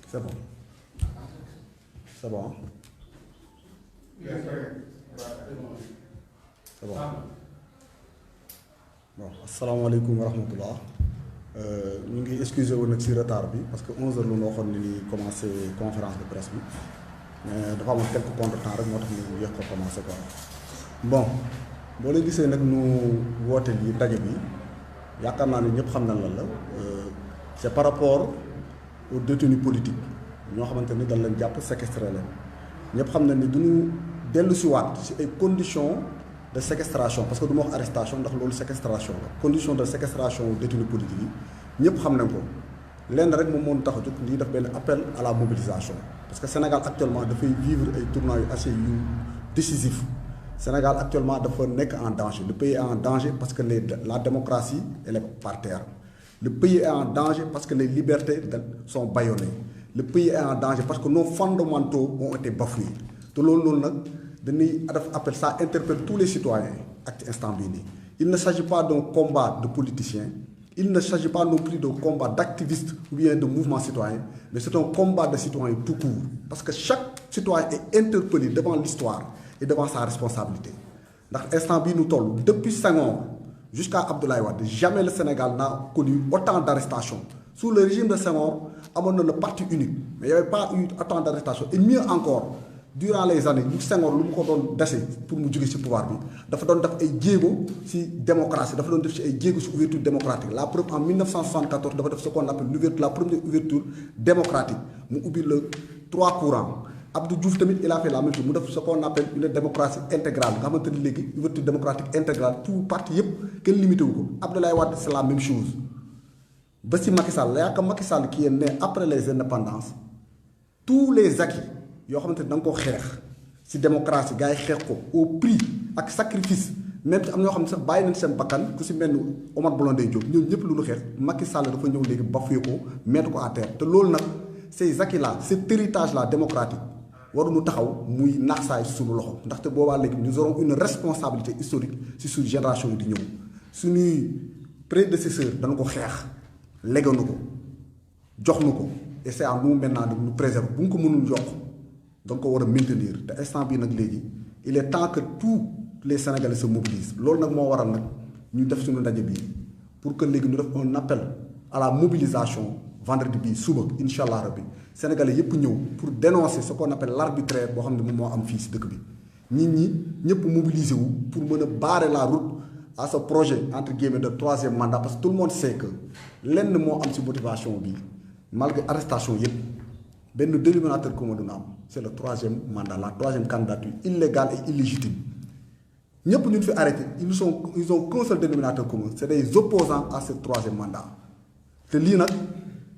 C'est bon. C'est bon. C'est bon. Bon, asalaamaaleykum wa rahmatullah. Ñu ngi excusé wu nag si retard bi parce que 11h lu ñu waxoon ni commencé conférence de presse bi mais dafa amoon quelques contretemps rek moo tax ñu yéex ko commencé quoi. Bon boo leen gisee nag ñu woote lii ndaje bi yaakaar naa ne ñëpp xam nañ lan la c'est par rapport aux détenus politiques ñoo xamante ni dañ leen jàpp séquestré leen ñëpp xam nañ ni duñu dellu si waat si ay conditions de séquestration parce que du ma wax arrestation ndax loolu séquestration la condition de séquestration détenus politiques yi ñëpp xam nañ ko lenn rek moom moo tax a jóg lii def benn appel à la mobilisation parce que Sénégal actuellement dafay vivre ay tournants yu assez yu décisifs Sénégal actuellement dafa nekk en danger le pays est en danger parce que la démocratie elle est par terre le pays est en danger parce que les libertés sont bâillonnées le pays est en danger parce que nos fondamentaux ont été bafoués te loolu noonu nag dañuy def appel ça interpelle tous les citoyens ak instant bii nii il ne s'agit pas d'un combat de politiciens il ne s'agit pas non plus d'un combat d'activistes ou bien de mouvements citoyens mais c'est un combat de citoyens tout court parce que chaque citoyen est interpellé devant l'histoire et devant sa responsabilité ndax instant bii nu toll depuis Senghor jusqu'à Abdoulaye Wade jamais le Sénégal n'a connu autant d'arrestations sous le régime de Senghor amoon na le parti unique mais il n'y avait pas eu autant d'arrestations et mieux encore durant les années lu Senghor lu mu ko doon dese pour mu jóge ci pouvoir bi dafa doon def ay jéego ci démocratie dafa doon def ci ay jéego ci ouverture démocratique la preuve en 1974 dafa def ce qu'on appelle l'ouverture la première ouverture démocratique mu ubbi le 3 courants Abdou Diouf tamit il a fait la même chose mu def ce qu'on appelle une démocratie intégrale nga xamante ni léegi ouverture démocratique intégrale tout parti yëpp kenn limité wu ko Abdoulaye Wade c'est la même chose ba ci Macky Sall yaakaar Macky Sall qui est né après les indépendances tous les acquis yoo xamante ni da nga ko xeex ci démocratie gars yi xeex ko au prix ak sacrifice même am na ñoo xam ne sax bàyyi nañ seen bakkan ku ci mel ni Omar Blondin Diop ñoom ñëpp lu ñu xeex Macky Sall dafa ñëw léegi bafoué ko mettre ko à terre te loolu nag ces acquis là cet héritage là démocratique waruñu taxaw muy naaxsaay suñu loxo ndaxte boobaa léegi nous aurons une responsabilité historique ci suñu génération yi di ñëw suñuy prédécesseurs dañu ko xeex léeganu ko jox nu ko et c'est à nous maintenant de nous préserver bu ñu ko mënul yokk donc ko war a maintenir te instant bii nag léegi il est temps que tous les Sénégalais se mobilisent loolu nag moo waral nag ñu def suñu ndaje bii pour que léegi ñu def un appel à la mobilisation vendredi bii suba incha allah rabbi Sénégalais yëpp ñëw pour dénoncer ce qu'on appelle l'arbitraire boo xam ne moom moo am fii si dëkk bi nit ñi ñëpp mobiliser wu pour mën a barrer la route à ce projet entre guillemets de troisième mandat parce que tout le monde sait que lenn moo am si motivation bi malgré arrestation yëpp benn dénominateur commun dina am c'est le troisième mandat la troisième candidature illégale et illégitime ñëpp ñu fi arrêté ils ont qu'un seul dénominateur commun c'est des opposants à ce troisième mandat te lii nag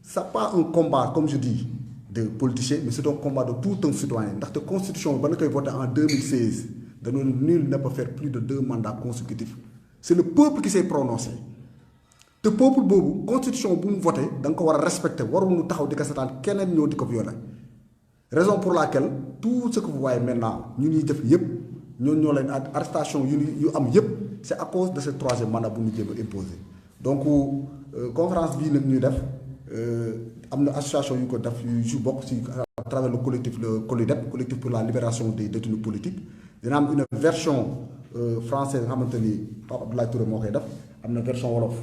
c'est pas un combat comme je dis de politiciens mais c'est un combat de tout un citoyen ndaxte constitution bi ba na koy voté en 2016 dañoo nul ne peut faire plus de 2 mandats consécutifs c'est le peuple qui s'est prononcé te peuple boobu constitution bu mu voté da nga ko war a respecter waruñu taxaw di ko seetaan keneen ñëw di ko violer raison pour laquelle tout ce que vous voyez maintenant ñu ñuy def yëpp ñoo leen arrestation yu am yëpp c'est à cause de ce troisième mandat bu ñu jéem a imposer donc conférence bii nag ñuy def am na association yu ko def yu bokk ci à travers le COLIDEP collectif pour la libération des détenus politiques dina am une version française nga xamante ni Pape Abdoulaye Touré moo koy def am na version wolof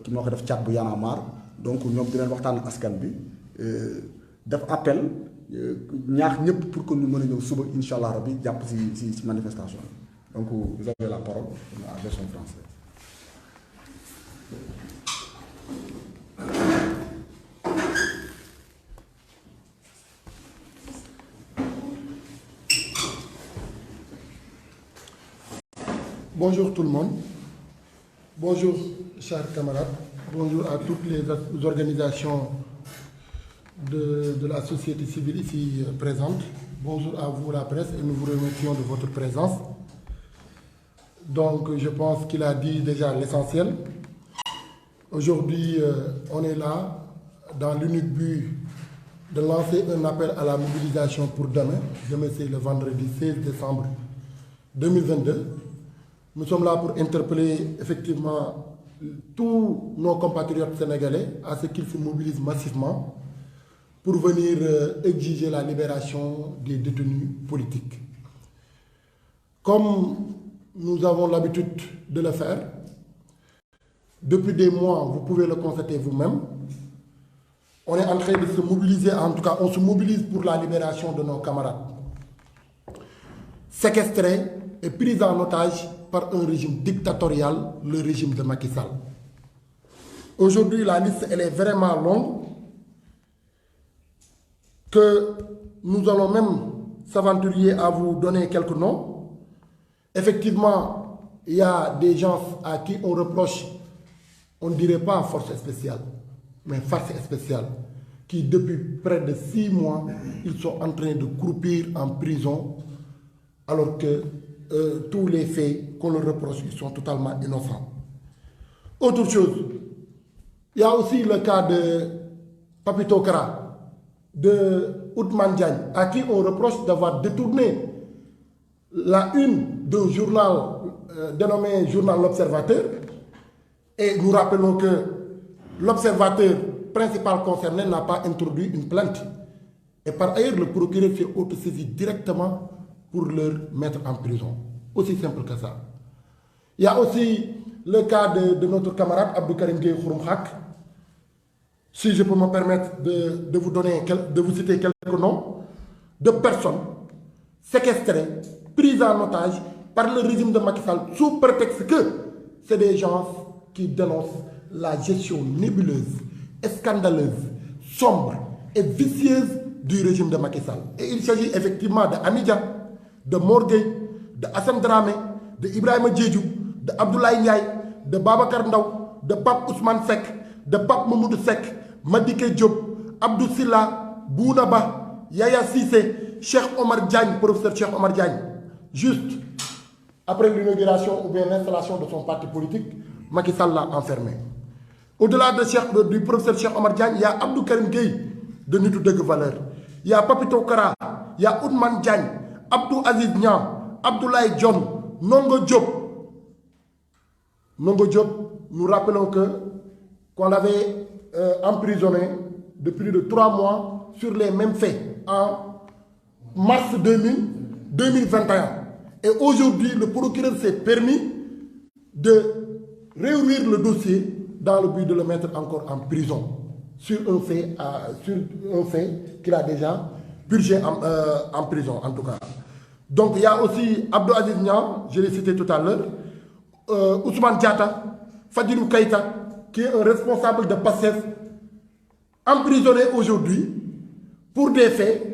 ki moo koy def chat bu Y'en a marre donc ñoom di leen waxtaan ak askan bi def appel ñaax ñëpp pour que ñu mën a ñëw suba incha allah rabi jàpp si manifestation donc vous avez la parole en version française. Bonjour tout le monde, bonjour chers camarades, bonjour à toutes les organisations de la société civile ici présente, bonjour à vous la presse et nous vous remercions de votre présence. Donc je pense qu'il a dit déjà l'essentiel. Aujourd'hui on est là dans l'unique but de lancer un appel à la mobilisation pour demain. Demain c'est le vendredi 16 décembre 2022. Nous sommes là pour interpeller effectivement tous nos compatriotes sénégalais à ce qu'ils se mobilisent massivement pour venir exiger la libération des détenus politiques. Comme nous avons l'habitude de le faire, depuis des mois, vous pouvez le constater vous-même, on est en train de se mobiliser, en tout cas on se mobilise pour la libération de nos camarades séquestrés et pris en otage par un régime dictatorial, le régime de Macky Sall. Aujourd'hui, la liste elle est vraiment longue, que nous allons même s'aventurer à vous donner quelques noms. Effectivement, il y a des gens à qui on reproche, on ne dirait pas force spéciale, mais force spéciale, qui depuis près de 6 mois, ils sont en train de croupir en prison, alors que tous les faits qu'on leur reproche, ils sont totalement innocents. Autre chose, il y a aussi le cas de Papito Kara, de Ousmane Diagne, à qui on reproche d'avoir détourné la une d'un journal dénommé Journal L'Observateur. Et nous rappelons que l'observateur principal concerné n'a pas introduit une plainte. Et par ailleurs, le procureur s'est autosaisi directement pour leur mettre en prison. Aussi simple que ça. Il y a aussi le cas de notre camarade Abdou Karim Gueye Xurum Xaq. Si je peux me permettre de vous citer quelques noms de personnes séquestrées, prises en otage par le régime de Macky Sall sous prétexte que c'est des gens qui dénoncent la gestion nébuleuse, scandaleuse, sombre et vicieuse du régime de Macky Sall. Et il s'agit effectivement de Amidia, de Morguey, de Hassan Dramé, de Ibrahima Diédhiou, de Abdoulaye Ndiaye, de Babacar Ndaw, de Pape Ousmane Seck, de Pape Mamadou Seck, Madické Diop, Abdou Silla, Bouna Ba, Yaya Cissé, Cheikh Omar Diagne, professeur Cheikh Omar Diagne. Juste après l'inauguration ou bien l'installation de son parti politique, Macky Sall l'a enfermé. Au-delà du professeur Cheikh Omar Diagne, il y a Abdou Karim Gueye de Nitu Deug Valeur. Il y a Papito Kara, il y a Ousmane Diagne, Abdou Aziz Niang, Abdoulaye John, Nongo Diop. Nongo Diop, nous rappelons qu'on avait emprisonné de plus de 3 mois sur les mêmes faits en mars 2021. Et aujourd'hui, le procureur s'est permis de réouvrir le dossier dans le but de le mettre encore en prison sur un fait qu'il a déjà purgé en prison, en tout cas. Donc il y a aussi Abdou Aziz Niang, je l'ai cité tout à l'heure, Ousmane Diatta, Fadilou Keïta, qui est un responsable de PASTEF, emprisonné aujourd'hui pour des faits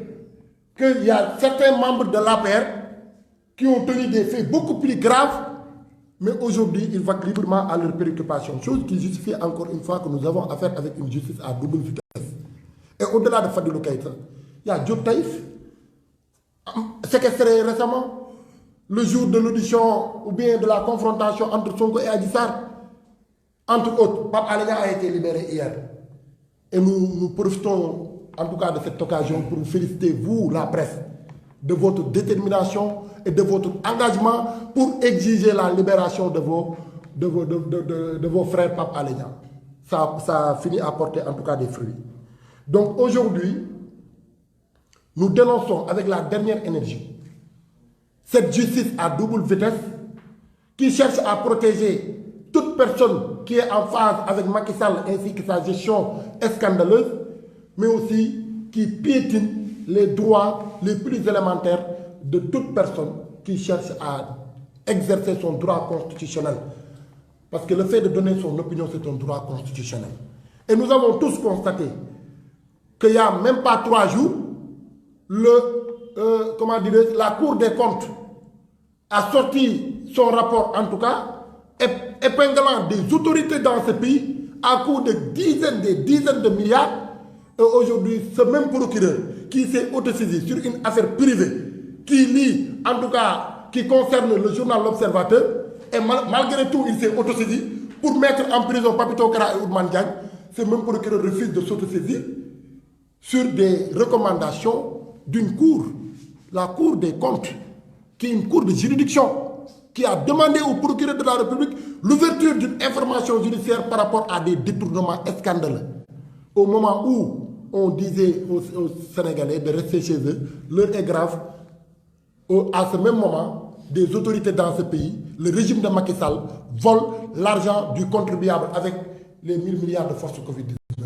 qu'il y a certains membres de l'APR qui ont tenu des faits beaucoup plus graves, mais aujourd'hui ils vaquent librement à leurs préoccupations, chose qui justifie encore une fois que nous avons affaire avec une justice à double vitesse. Et au-delà de Fadilou Keïta, il y a Diop Taïf, séquestré récemment, le jour de l'audition ou bien de la confrontation entre Sonko et Adji Sarr, entre autres. Pape Alé Niang a été libéré hier. Et nous profitons en tout cas de cette occasion pour vous féliciter, vous, la presse, de votre détermination et de votre engagement pour exiger la libération de vos frères Pape Alé Niang. Ça a fini à porter en tout cas des fruits. Donc aujourd'hui, nous dénonçons avec la dernière énergie cette justice à double vitesse qui cherche à protéger toute personne qui est en phase avec Macky Sall ainsi que sa gestion scandaleuse, mais aussi qui piétine les droits les plus élémentaires de toute personne qui cherche à exercer son droit constitutionnel. Parce que le fait de donner son opinion, c'est un droit constitutionnel. Et nous avons tous constaté qu'il n'y a même pas 3 jours, la Cour des comptes a sorti son rapport, en tout cas, épinglant des autorités dans ce pays à coût de des dizaines de milliards. Et aujourd'hui, ce même procureur qui s'est autosaisi sur une affaire privée, qui lit, en tout cas, qui concerne le journal L'Observateur, et malgré tout, il s'est autosaisi pour mettre en prison Papito Kara et Ousmane Diagne. Ce même procureur refuse de s'autosaisir sur des recommandations d'une cour, la Cour des comptes, qui est une cour de juridiction, qui a demandé au procureur de la République l'ouverture d'une information judiciaire par rapport à des détournements scandaleux. Au moment où on disait aux Sénégalais de rester chez eux, l'heure est grave. À ce même moment, des autorités dans ce pays, le régime de Macky Sall, vole l'argent du contribuable avec les 1000 milliards de force Covid-19.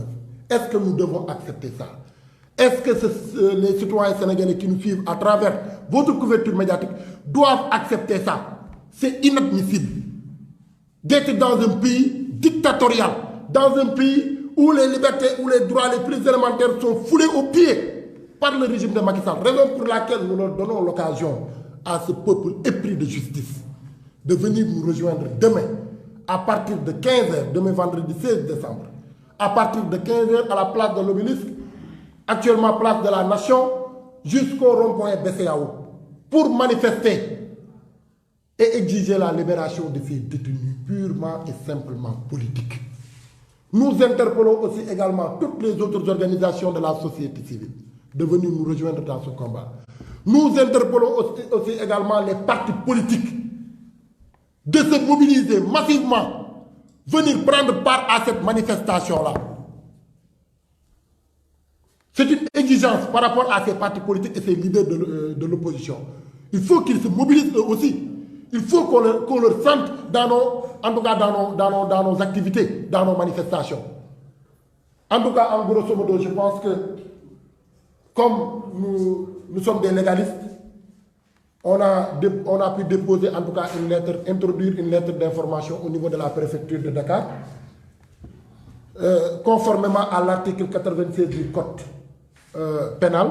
Est-ce que nous devons accepter ça? Est-ce que les citoyens sénégalais qui nous suivent à travers votre couverture médiatique doivent accepter ça? C'est inadmissible d'être dans un pays dictatorial, dans un pays où les libertés, où les droits les plus élémentaires sont foulés aux pieds par le régime de Macky Sall. Raison pour laquelle nous leur donnons l'occasion à ce peuple épris de justice de venir nous rejoindre demain à partir de 15h, demain vendredi 16 décembre, à partir de 15h à la place de l'Obélisque, actuellement place de la Nation, jusqu'au rond-point BCAO, pour manifester et exiger la libération de ces détenus purement et simplement politiques. Nous interpellons aussi également toutes les autres organisations de la société civile de venir nous rejoindre dans ce combat. Nous interpellons aussi également les partis politiques de se mobiliser massivement, venir prendre part à cette manifestation-là. C'est une exigence par rapport à ces partis politiques et ces leaders de l'opposition. Il faut qu'ils se mobilisent eux aussi. Il faut qu'on leur sente dans nos activités, dans nos manifestations. En tout cas, en grosso modo, je pense que comme nous sommes des légalistes, on a pu déposer en tout cas une lettre, introduire une lettre d'information au niveau de la préfecture de Dakar, conformément à l'article 96 du code pénal,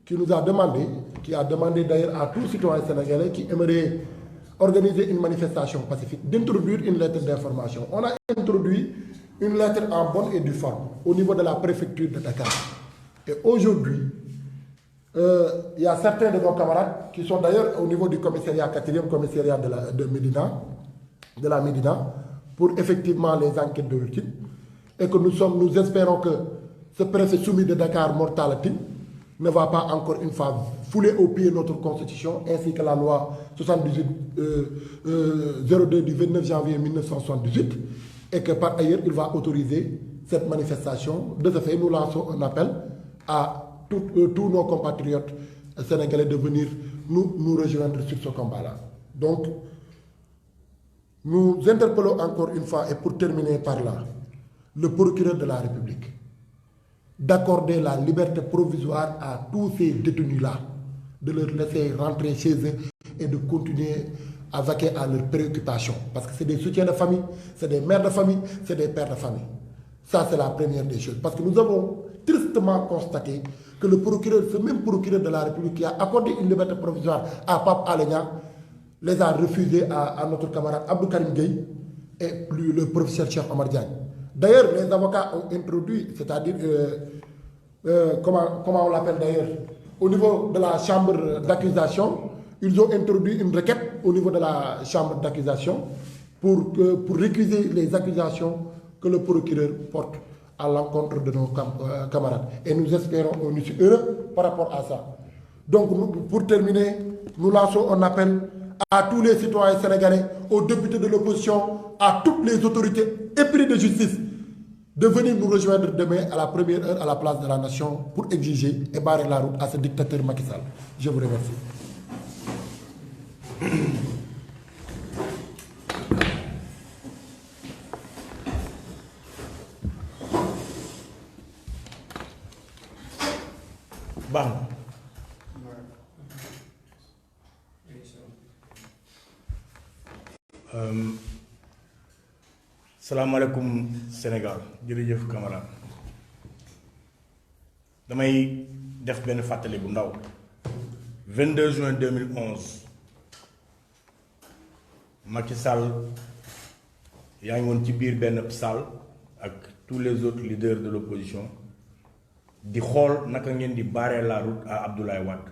qui nous a demandé, qui a demandé d'ailleurs à tous citoyens sénégalais qui aimeraient organiser une manifestation pacifique, d'introduire une lettre d'information. On a introduit une lettre en bonne et due forme au niveau de la préfecture de Dakar. Et aujourd'hui, il y a certains de nos camarades qui sont d'ailleurs au niveau du commissariat, 4e commissariat de la Médina, pour effectivement les enquêtes de routine. Et que nous espérons que ce préfet soumis de Dakar, Mortalatin, ne va pas encore une fois fouler au pied notre constitution, ainsi que la loi 78-02 du 29 janvier 1978, et que par ailleurs, il va autoriser cette manifestation. De ce fait, nous lançons un appel à tous nos compatriotes sénégalais de venir nous rejoindre sur ce combat-là. Donc, nous interpellons encore une fois, et pour terminer par là, le procureur de la République d'accorder la liberté provisoire à tous ces détenus-là, de leur laisser rentrer chez eux et de continuer à vaquer à leurs préoccupations. Parce que c'est des soutiens de famille, c'est des mères de famille, c'est des pères de famille. Ça, c'est la première des choses. Parce que nous avons tristement constaté que le procureur, ce même procureur de la République qui a accordé une liberté provisoire à Pape Alé Niang, les a refusés à notre camarade Abdou Karim Gueye et le professeur Cheikh Omar Diagne. D'ailleurs, les avocats ont introduit, c'est-à-dire, comment on l'appelle d'ailleurs, au niveau de la chambre d'accusation, ils ont introduit une requête au niveau de la chambre d'accusation pour récuser les accusations que le procureur porte à l'encontre de nos camarades. Et nous espérons un issue heureux par rapport à ça. Donc, pour terminer, nous lançons un appel à tous les citoyens sénégalais, aux députés de l'opposition, à toutes les autorités épris de justice, de venir nous rejoindre demain à la première heure à la place de la Nation pour exiger et barrer la route à ce dictateur Macky Sall. Je vous remercie. baax na salaamaaleykum Sénégal jërëjëf camarade damay def benn fàttali bu ndaw 22 juin 2011 Macky Sall yaa ngi woon ci biir benn salle ak tous les autres leaders de l'opposition di xool naka ngeen di barrer la route à Abdoulaye Wade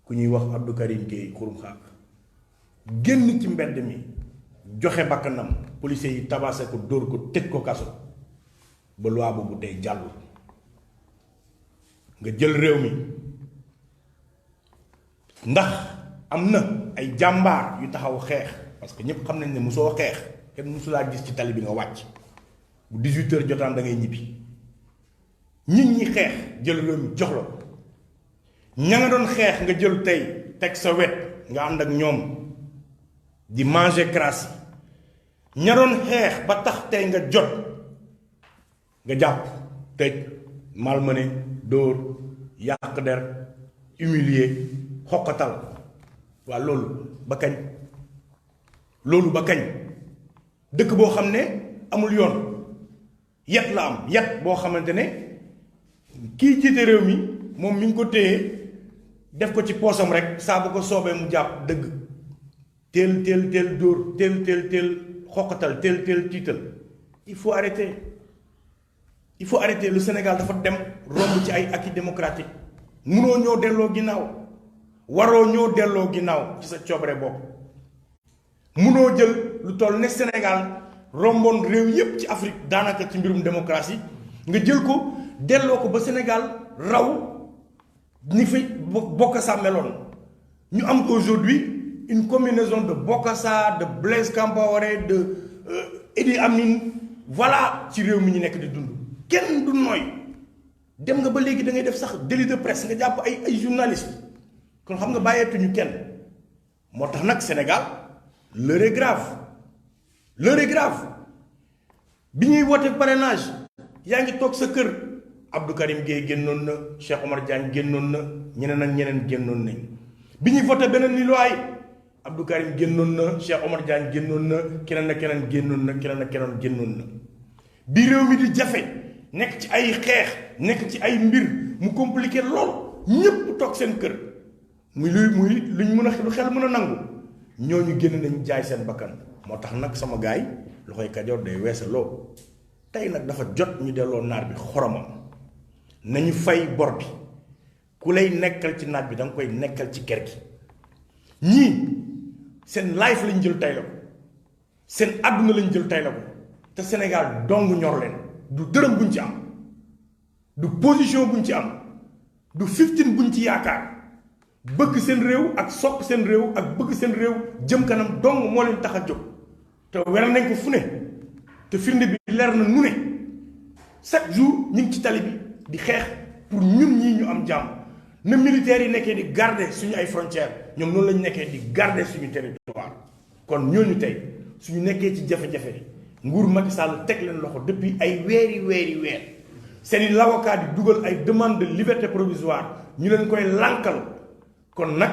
ku ñuy wax Abdou Karim Gueye Xurum Xaq génn ci mbedd mi joxe bakkanam policiers yi tabassé ko dóor ko tëj ko kaso ba loi boobu tey jàll nga jël réew mi ndax am na ay jàmbaar yu taxaw xeex parce que ñëpp xam nañ ne mosoo xeex kenn mosulaa gis ci tali bi nga wàcc bu 18h jotaan da ngay ñibbi nit ñi xeex jël réew mi jox la ña nga doon xeex nga jël tey teg sa wet nga ànd ak ñoom di manger crasse ña doon xeex ba tax tey nga jot nga jàpp tëj malmené dóor yàq der humilier xoqatal waa loolu ba kañ loolu ba kañ dëkk boo xam ne amul yoon yat la am yat boo xamante ne kii jiite réew mi moom mi ngi ko téye def ko ci poosam rek saa bu ko soobee mu jàpp dëgg teel dóor teel xoqatal teel tiital il faut arrêter le Sénégal dafa dem romb ci ay acquis démocratique munoo ñoo delloo ginnaaw waroo ñoo delloo ginnaaw ci sa coobare bopp munoo jël lu toll ne Sénégal romboon réew yépp ci Afrique daanaka ci mbirum démocratie nga jël ko delloo ko ba Sénégal raw ni fi Bokassa meloon ñu am aujourd'hui une combinaison de Bokassa de Blaise Compaoré de Idi Amin voilà ci réew mi ñu nekk di dund kenn du nooy dem nga ba léegi da ngay def sax délit de presse nga jàpp ay journalistes kon xam nga bàyyeetuñu kenn moo tax nag Sénégal l'heure est grave bi ñuy woote parrainage yaa ngi toog sa kër Abdou Karim Gueye génnoon na Cheikh Omar Diagne génnoon na ñeneen ak ñeneen génnoon nañ bi ñuy voté beneen ni loi Abdou Karim génnoon na Cheikh Omar Diagne génnoon na keneen ak keneen génnoon na keneen ak keneen génnoon na bi réew mi di jafe nekk ci ay xeex nekk ci ay mbir mu compliqué lool ñépp toog seen kër muy luñ mën a lu xel mën a nangu ñooñu génn nañ jaay seen bakkan moo tax nag sama gaay loxoy Kajoor day weesaloo tey nag dafa jot ñu delloo naar bi xoromam nañu fay bor bi ku lay nekkal ci naaj bi danga koy nekkal ci kër gi ñii seen life lañ jël tay la ko seen àdduna lañ jël tay la ko te Sénégal dong ñor leen du dërëm buñ ci am du position buñ ci am du 15 buñ ci yaakaar bëgg seen réew ak sopp seen réew ak bëgg seen réew jëm kanam dong moo leen tax a jóg te weral nañ ko fu ne te firnde bi leer na nu ne chaque jour ñu ngi ci tali bi di xeex pour ñun ñii ñu am jàmm na militaires yi nekkee di garder suñu ay frontières ñoom noonu lañu nekkee di garder suñu territoire kon ñooñu tey suñu nekkee ci jafe-jafe nguur Macky Sall teg leen loxo depuis ay weer seeni l'avocat di dugal ay demande de liberté provisoire ñu leen koy lànkal kon nag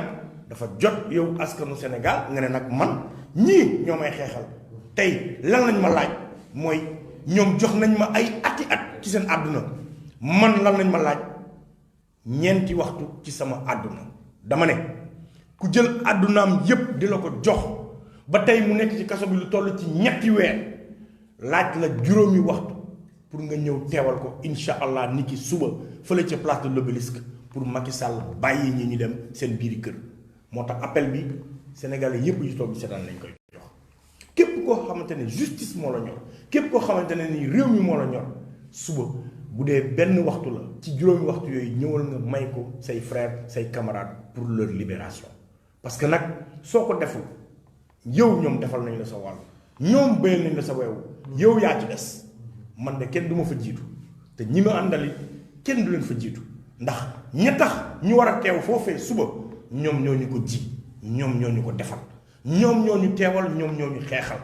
dafa jot yow askanu Sénégal nga ne nag man ñii ñoo may xeexal tey lan lañ ma laaj mooy ñoom jox nañ ma ay ati at ci seen àdduna man lan lañ ma laaj ñeenti waxtu ci sama àdduna dama ne ku jël àddunaam yépp di la ko jox ba tey mu nekk ci kaso bi lu toll ci ñetti weer laaj la juróomi waxtu pour nga ñëw teewal ko incha allah ni ki suba fële ca place de l'Obélisque pour Macky Sall bàyyi ñi ñu dem seen biiri kër moo tax appel bi sénégalais yépp yu toog seetaan lañ koy jox képp koo xamante ne justice moo la ñor képp koo xamante ne ni réew mi moo la ñor suba bu dee benn waxtu la ci juróomi waxtu yooyu ñëwal nga may ko say frères say camarades pour leur libération parce que nag soo ko deful yow ñoom defal nañ la sa wàll ñoom béyal nañ la sa weewu yow yaa ci des man de kenn du ma fa jiitu te ñi ma àndali kenn du leen fa jiitu ndax ña tax ñu war a teew foofee suba ñoom ñoo ñu ko ji ñoom ñoo ñu ko defal ñoom ñoo ñu teewal ñoom ñoo ñu xeexal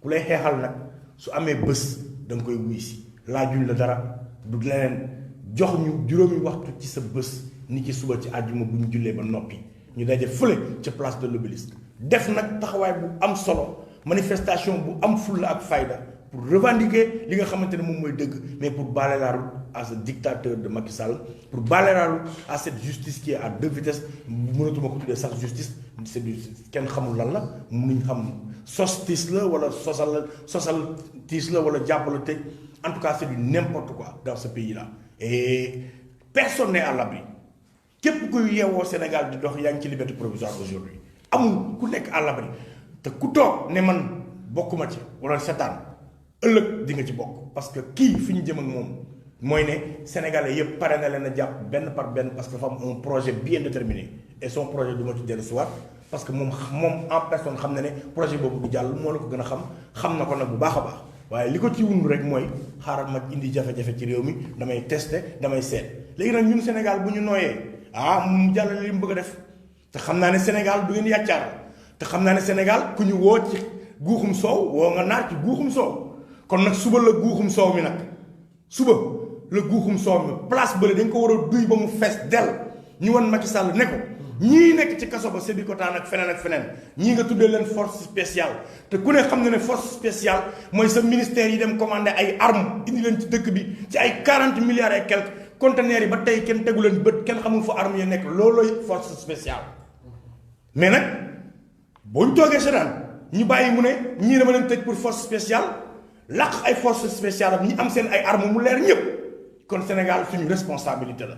ku lay xeexal nag su amee bés da nga koy wuy si laajuñ la dara du leneen jox ñu juróomi waxtu ci sa bés ni ci suba ci àjjuma bu ñu jullee ba noppi ñu daje fële ca place de l'Obélisque def nag taxawaay bu am solo manifestation bu am fulla ak fayda pour revendiquer li nga xamante ne moom mooy dëgg mais pour balayer la route à ce dictateur de Macky Sall pour balayer la route à cette justice qui est à deux vitesses mënatuma ko tuddee sax justice c'est du kenn xamul lan la mënuñ xam sostis la wala sosal tiis la wala jàppala tëj en tout cas c'est du n'importe quoi dans ce pays là et personne n'est à l'abri képp kuy yeewoo Sénégal di dox yaa ngi ci liberté provisoire aujourd'hui amul ku nekk à l'abri te ku toog ne man bokkuma ci wala setaan ëllëg di nga ci bokk parce que kii fi ñu jëm ak moom mooy ne sénégalais yëpp pare na leen a jàpp benn par benn parce que dafa am un projet bien déterminé et son projet du ma ci dellu si waat parce que moom en personne xam na ne projet boobu du jàll moo la ko gën a xam na ko nag bu baax a baax waaye li ko ci wund rek mooy xaaral ma indi jafe-jafe ci réew mi damay tester damay seet léegi nag ñun Sénégal bu ñu nooyee mu jàllale li mu bëgg a def te xam naa ne Sénégal du ngeen yàccaaral te xam naa ne Sénégal ku ñu woo ci guuxum soow woo nga naar ci guuxum soow kon nag suba la guuxum soow mi nag suba la guuxum soow mi place bële dañ ko war a duy ba mu fees dell ñu wan Macky Sall ne ko ñii nekk ci kaso ba Sébikotane ak feneen ñii nga tuddee leen force spéciale te ku ne xam na ne force spéciale mooy sa ministère yi dem commandé ay armes indi leen ci dëkk bi ci ay 40 milliards et quelques conteneurs yi ba tey kenn tegu leen bët kenn xamul fa armes yi nekk loolooy force spéciale mais nag boo ñu toogee seetaan ñu bàyyi mu ne ñii dama leen tëj pour force spéciale làq ay force spéciale am ñi am seen ay armes mu leer ñëpp kon Sénégal suñu responsabilité la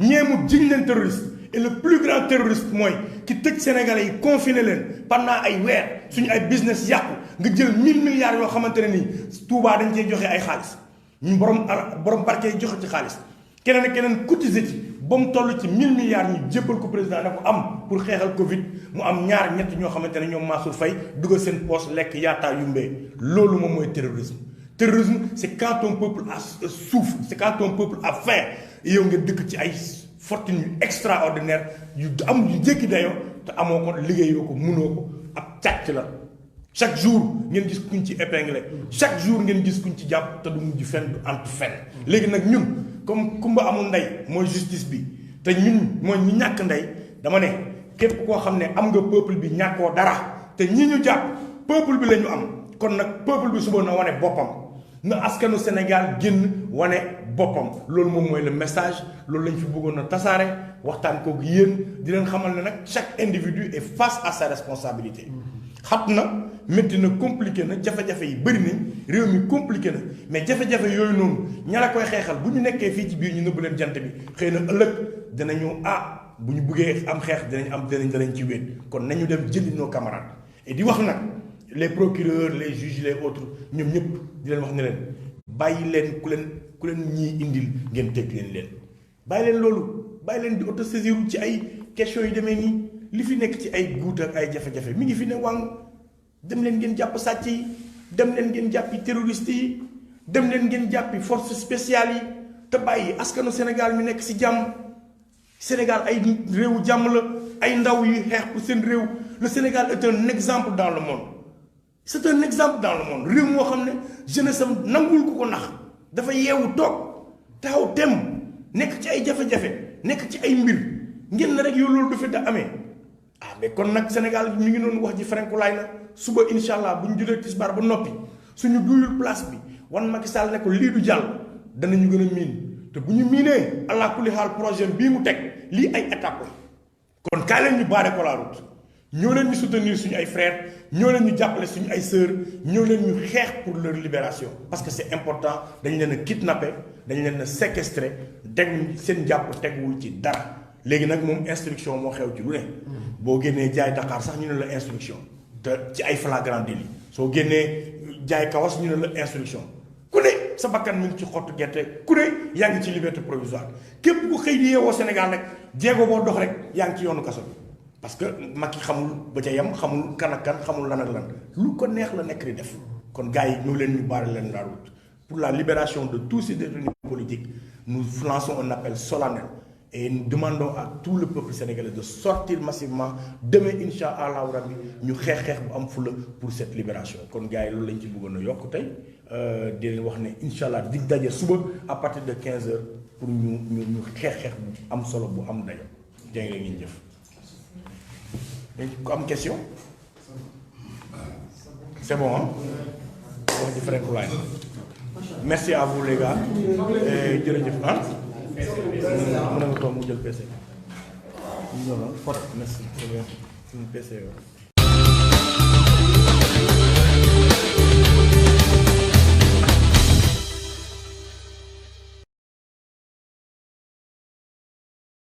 ñee mu jiñ leen terroriste et le plus grand terroriste mooy ki tëj sénégalais yi confiné leen pendant ay weer suñu ay business yàqu nga jël 1000 milliards yoo xamante ne nii Touba dañ cee joxe ay xaalis ñu borom barke yi joxe ci xaalis keneen ak keneen cotisé ci ba mu toll ci 1000 milliards ñu jébbal ko président ne ko am pour xeexal Covid mu am ñaar ñett ñoo xamante ne ñoom Mansour Faye dugal seen poche lekk yaataa yumbee loolu moom mooy terrorisme. Terrorisme c'est quand ton peuple souffre c'est quand ton peuple a faim yow nga dëkk ci ay fortune yu extraordinaire yu am yu jékki dayoo te amoo ko liggéeyoo ko mënoo ko ab càcc la chaque jour ngeen gis kuñ ci épinglé chaque jour ngeen gis kuñ ci jàpp te du mujj fenn du antu fenn léegi nag ñun comme kumba amul ndey mooy justice bi te ñun mooy ñi ñàkk ndey dama ne képp koo xam ne am nga peuple bi ñàkkoo dara te ñi ñu jàpp peuple bi la ñu am kon nag peuple bi suba na wane boppam na askanu Sénégal génn wane boppam loolu moom mooy le message loolu lañ fi bëggoon a tasaare waxtaan kook yéen di leen xamal ne nag chaque individu est face à sa responsabilité xat na métti na compliqué na jafe-jafe yi bëri nañ réew mi compliqué na mais jafe-jafe yooyu noonu ña la koy xeexal bu ñu nekkee fii ci biir ñu nëbbu leen jant bi xëy na ëllëg dinañu bu ñu buggee am xeex dinañ ci wéet kon nañu dem jëli nos camarades et di wax nag les procureurs les juges les autres ñoom ñëpp di leen wax ne leen bàyyi leen ku leen ñii indil ngeen teg leen bàyyi leen loolu bàyyi leen di autosaisir ci ay questions yu demee nii li fi nekk ci ay guut ak ay jafe-jafe mi ngi fi ne wàng dem leen ngeen jàpp sàcc yi dem leen ngeen jàppi terroristes yi dem leen ngeen jàppi force spéciale yi te bàyyi askanu Sénégal mi nekk si jàmm Sénégal ay réewu jàmm la ay ndaw yu xeex pour seen réew le Sénégal est un exemple dans le monde c'est un exemple dans le monde réew moo xam ne jeunesse am nangul ko nax dafa yeewu toog taxaw tem nekk ci ay jafe-jafe nekk ci ay mbir ngeen na rek yow loolu du fi da amee mais kon nag Sénégal ñu ngi noonu wax ji frenkulaay na suba incha allah bu ñu julee tisbaar ba noppi suñu duyul place bi wan Macky Sall ne ko lii du jàll danañu gën a miin te bu ñu miinee allah kulli xaal projet bii mu teg lii ay étape la kon kaay leen ñu barrer ko la route ñoo leen ñu soutenir suñu ay frères ñoo leen ñu jàppale suñu ay sœurs ñoo leen ñu xeex pour leur libération parce que c'est important dañ leen a kidnappé dañ leen a séquestré teg seen jàpp teguwul ci dara léegi nag moom instruction moo xew ci lu ne boo génnee jaay Dakar sax ñu ne la instruction te ci ay flagrant délit soo génnee jaay kawas ñu ne la instruction ku ne sa bakkan mi ngi ci xottu gerte ku ne yaa ngi ci liberté provisoire képp ku xëy di yeewoo Sénégal rek jéego boo dox rek yaa ngi ci yoonu kaso bi parce que Macky xamul ba ca yem xamul kan ak kan xamul lan ak lan lu ko neex la nekk di def kon gars yi ñoo leen ñu barrer leen la route pour la libération de tous ces détenus politiques nous lançons un appel solennel et nous demandons à tout le peuple sénégalais de sortir massivement demain incha allahu rabbi ñu xeex bu am fula pour cette libération kon gars yi loolu lañ ci bëggoon a yokk tey di leen wax ne incha allah dig daje suba à partir de 15h pour ñu xeex bu am solo bu am dayo jërë ngeen jëf ku am question c'est bon hein wax ji Frank Line merci à vous les gars jërëjëf ah mën na nga toog mu jël PC merci c'est bien suñu PC